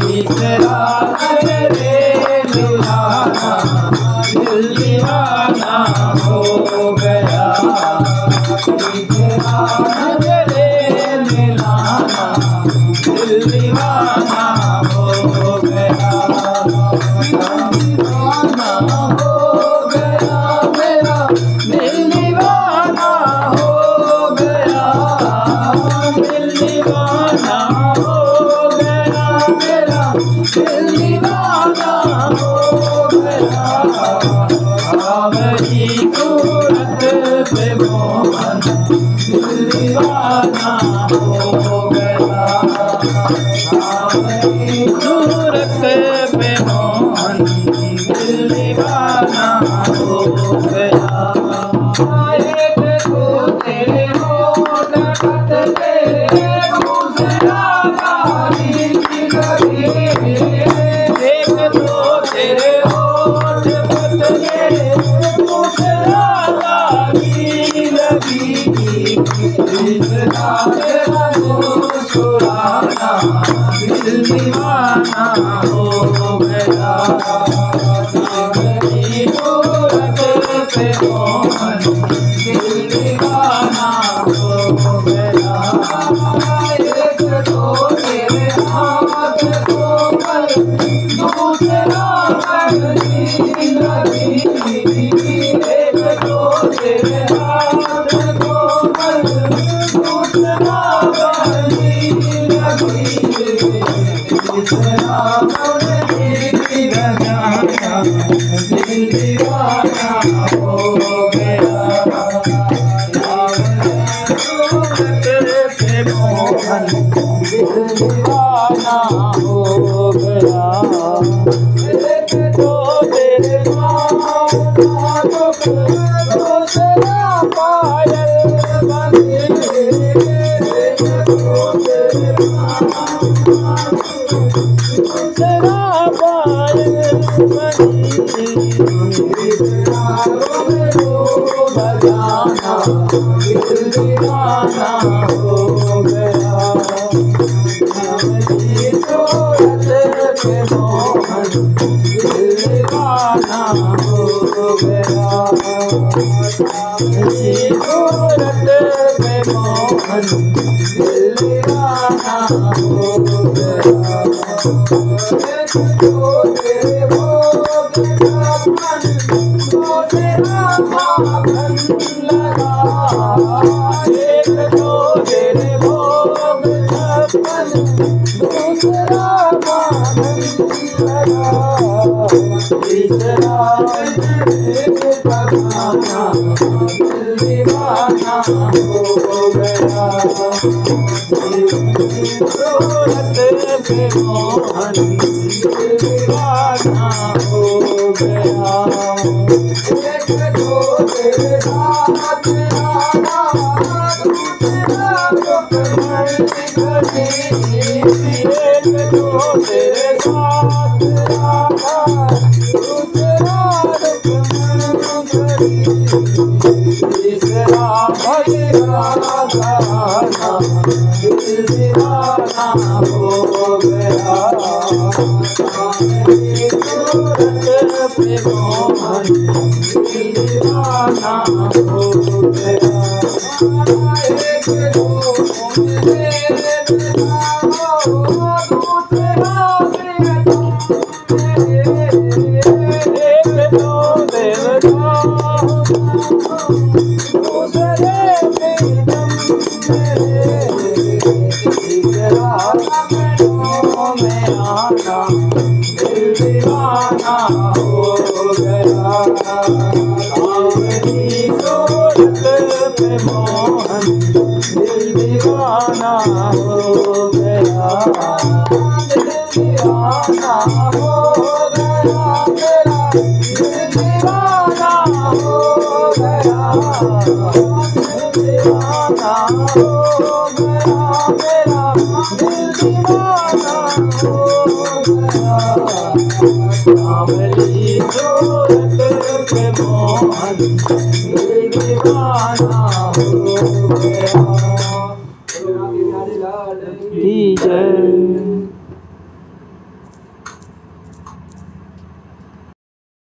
तीसरा रे दीवाना दिल दीवाना हो गया। तीसरा रे दीवाना दिल दीवाना हो गया। दीवाना हो गया मेरा दिल दीवाना हो गया। दिल दीवाना हो गया मेरा दिल दीवाना हो गया। आवही सूरत पे मोहन दिल दीवाना हो गया। आवही सूरत पे मोहन दिल दीवाना हो गया। एक तो तेरे होठ कटके दूसरा गाली लगी। एक तो तेरे होठ कटके दूसरा गाली लगी। तीसरा तेरा मुस्कुराना दिल दीवाना हो गया। तेरी सूरत पे मोहन दिल दीवाना हो गया। एक तो तेरे हाथ कोमल दूसरा गली लगी। एक तो तेरे हाथ कोमल दूसरा गली लगी। तीसरा दिल दीवाना हो गया। सूरत पे मोहन दिल दीवाना हो गया। एक तो तेरे दूसरा पायल बनी। एक तो तेरे दूसरा पायल बनी। बजाना दिल दीवाना हो गया। सूरत पे मोहन दिल दीवाना हो गया। सूरत पे मोहन दिल दीवाना हो गया। एक तो तेरे भोग सपन दूसरा माखन लगा। एक तो तेरे भोग सपन दूसरा माखन लगा। तीसरा बगाना दिल दीवाना हो गया। सूरत पे मोहन दिल दीवाना हो गया। एक तो तेरे साथ आना दूसरा कमर घड़ी। एक तो तेरे साथ आना दूसरा कमर घड़ी। तीसरा भैया गाना दिल दीवाना हो गया। सूरत पे मोहन दिल दीवाना हो गया। एक तो मेरे बिना हो दूसरा बिना। एक तो देवता दूसरे बिना। तीसरा में आना दिल दीवाना हो गया। आवही सूरत पे मोहन दिल दीवाना हो गया। दिल दीवाना हो गया मेरा दिल दीवाना हो गया। दिल दीवाना हो गया मेरा दिल दीवाना हो गया। सावली सूरत पे मोहन दिल दीवाना हो गया।